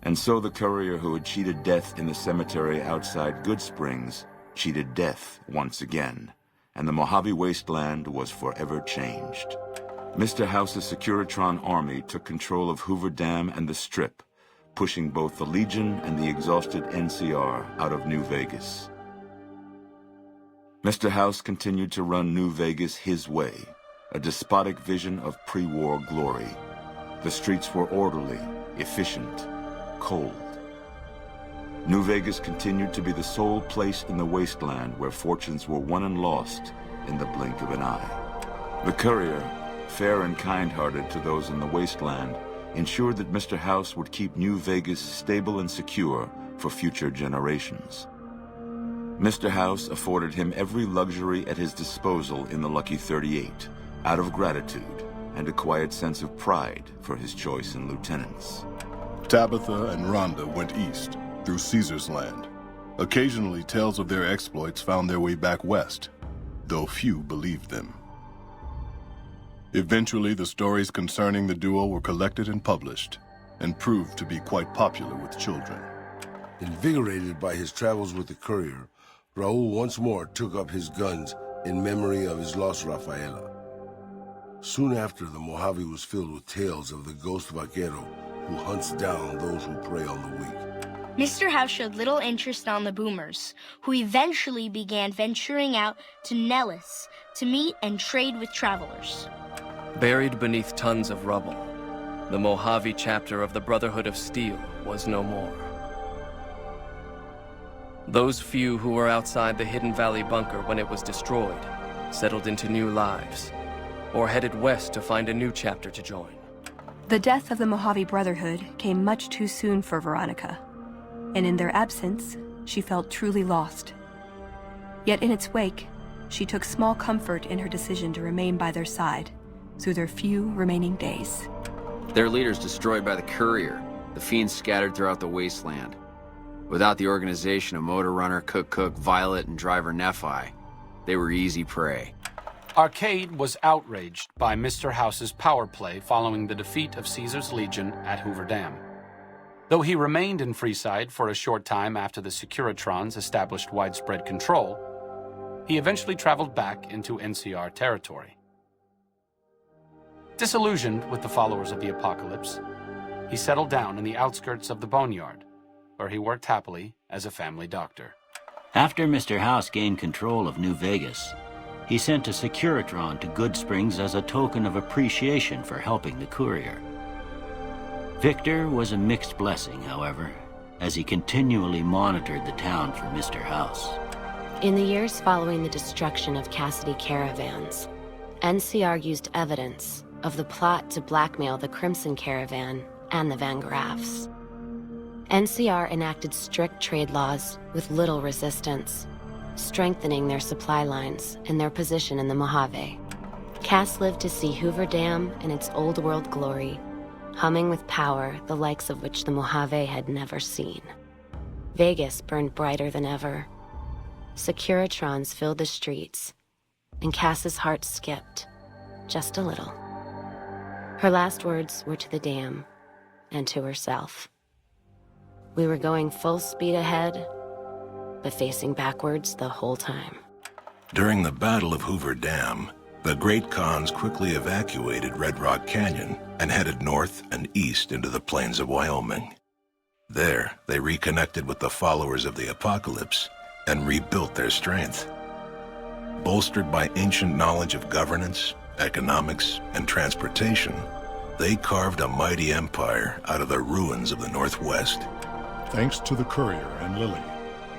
And so the courier who had cheated death in the cemetery outside Good Springs cheated death once again, and the Mojave Wasteland was forever changed. Mr. House's Securitron army took control of Hoover Dam and the Strip, pushing both the Legion and the exhausted NCR out of New Vegas. Mr. House continued to run New Vegas his way, a despotic vision of pre-war glory. The streets were orderly, efficient, cold. New Vegas continued to be the sole place in the wasteland where fortunes were won and lost in the blink of an eye. The courier, fair and kind-hearted to those in the wasteland, ensured that Mr. House would keep New Vegas stable and secure for future generations. Mr. House afforded him every luxury at his disposal in the Lucky 38, out of gratitude and a quiet sense of pride for his choice in lieutenants. Tabitha and Rhonda went east, through Caesar's Land. Occasionally, tales of their exploits found their way back west, though few believed them. Eventually, the stories concerning the duo were collected and published, and proved to be quite popular with children. Invigorated by his travels with the courier, Raul once more took up his guns in memory of his lost Rafaela. Soon after, the Mojave was filled with tales of the ghost vaquero who hunts down those who prey on the weak. Mr. House showed little interest on the boomers, who eventually began venturing out to Nellis to meet and trade with travelers. Buried beneath tons of rubble, the Mojave chapter of the Brotherhood of Steel was no more. Those few who were outside the Hidden Valley bunker when it was destroyed settled into new lives, or headed west to find a new chapter to join. The death of the Mojave Brotherhood came much too soon for Veronica, and in their absence, she felt truly lost. Yet in its wake, she took small comfort in her decision to remain by their side through their few remaining days. Their leaders destroyed by the courier, the fiends scattered throughout the wasteland. Without the organization of Motor Runner, Cook, Violet, and Driver Nephi, they were easy prey. Arcade was outraged by Mr. House's power play following the defeat of Caesar's Legion at Hoover Dam. Though he remained in Freeside for a short time after the Securitrons established widespread control, he eventually traveled back into NCR territory. Disillusioned with the followers of the apocalypse, he settled down in the outskirts of the Boneyard, where he worked happily as a family doctor. After Mr. House gained control of New Vegas, he sent a Securitron to Good Springs as a token of appreciation for helping the courier. Victor was a mixed blessing, however, as he continually monitored the town for Mr. House. In the years following the destruction of Cassidy caravans, NCR used evidence of the plot to blackmail the Crimson Caravan and the Van Graffs. NCR enacted strict trade laws with little resistance, strengthening their supply lines and their position in the Mojave. Cass lived to see Hoover Dam in its old world glory, humming with power the likes of which the Mojave had never seen. Vegas burned brighter than ever. Securitrons filled the streets, and Cass's heart skipped, just a little. Her last words were to the dam and to herself. We were going full speed ahead, but facing backwards the whole time. During the Battle of Hoover Dam, the Great Khans quickly evacuated Red Rock Canyon and headed north and east into the plains of Wyoming. There, they reconnected with the followers of the apocalypse and rebuilt their strength. Bolstered by ancient knowledge of governance, economics, and transportation, they carved a mighty empire out of the ruins of the Northwest. Thanks to the courier and Lily,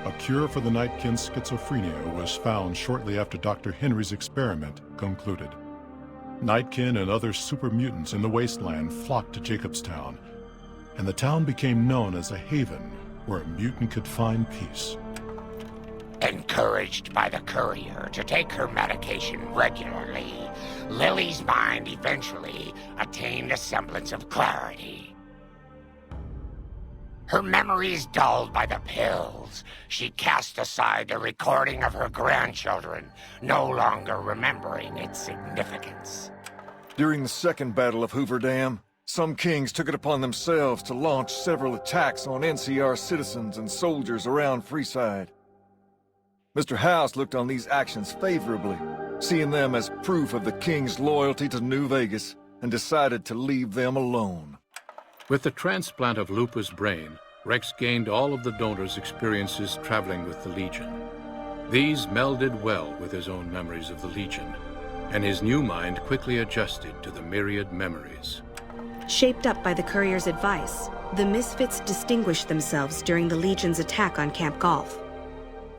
a cure for the Nightkin's schizophrenia was found shortly after Dr. Henry's experiment concluded. Nightkin and other super mutants in the wasteland flocked to Jacobstown, and the town became known as a haven where a mutant could find peace. Encouraged by the courier to take her medication regularly, Lily's mind eventually attained a semblance of clarity. Her memories dulled by the pills, she cast aside the recording of her grandchildren, no longer remembering its significance. During the Second Battle of Hoover Dam, Some kings took it upon themselves to launch several attacks on NCR citizens and soldiers around Freeside. Mr. House looked on these actions favorably, seeing them as proof of the king's loyalty to New Vegas, and decided to leave them alone. With the transplant of Lupa's brain, Rex gained all of the donor's experiences traveling with the Legion. These melded well with his own memories of the Legion, and his new mind quickly adjusted to the myriad memories. Shaped up by the Courier's advice, the Misfits distinguished themselves during the Legion's attack on Camp Golf.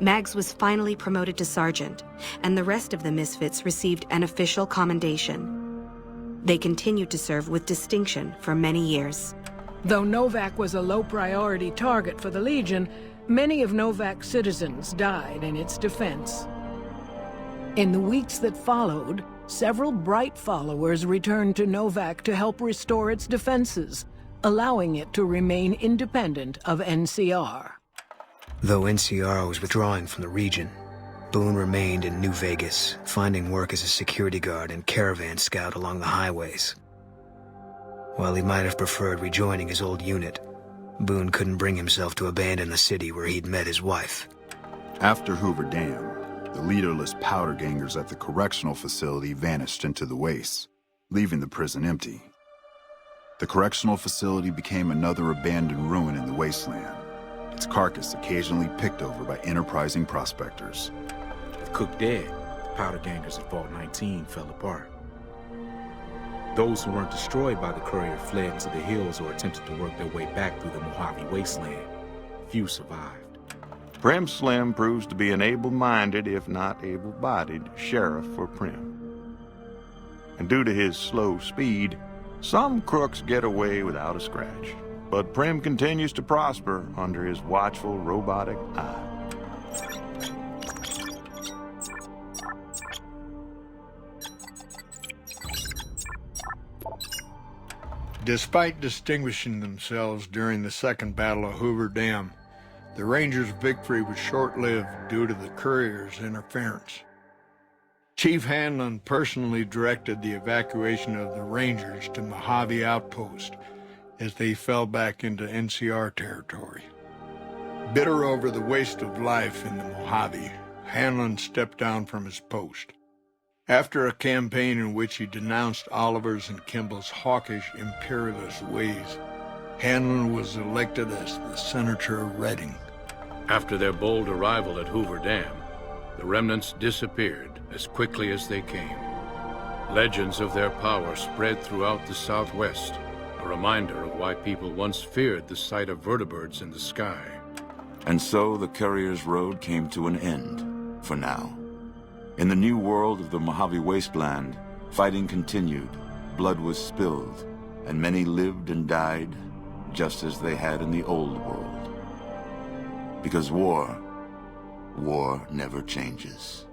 Mags was finally promoted to sergeant, and the rest of the Misfits received an official commendation. They continued to serve with distinction for many years. Though Novak was a low-priority target for the Legion, many of Novak's citizens died in its defense. In the weeks that followed, several bright followers returned to Novak to help restore its defenses, allowing it to remain independent of NCR. Though NCR was withdrawing from the region, Boone remained in New Vegas, finding work as a security guard and caravan scout along the highways. While he might have preferred rejoining his old unit, Boone couldn't bring himself to abandon the city where he'd met his wife. After Hoover Dam, the leaderless powder gangers at the correctional facility vanished into the wastes, leaving the prison empty. The correctional facility became another abandoned ruin in the wasteland, its carcass occasionally picked over by enterprising prospectors. With Cook dead, the powder gangers of Vault 19 fell apart. Those who weren't destroyed by the Courier fled into the hills or attempted to work their way back through the Mojave wasteland. Few survived. Prim Slim proves to be an able-minded, if not able-bodied, sheriff for Prim. And due to his slow speed, some crooks get away without a scratch. But Prim continues to prosper under his watchful, robotic eye. Despite distinguishing themselves during the Second Battle of Hoover Dam, the Rangers' victory was short-lived due to the Courier's interference. Chief Hanlon personally directed the evacuation of the Rangers to Mojave Outpost as they fell back into NCR territory. Bitter over the waste of life in the Mojave, Hanlon stepped down from his post. After a campaign in which he denounced Oliver's and Kimball's hawkish, imperialist ways, Hanlon was elected as the Senator of Reading. After their bold arrival at Hoover Dam, the remnants disappeared as quickly as they came. Legends of their power spread throughout the Southwest, a reminder of why people once feared the sight of vertibirds in the sky. And so the Courier's road came to an end, for now. In the new world of the Mojave Wasteland, fighting continued, blood was spilled, and many lived and died just as they had in the old world. Because war never changes.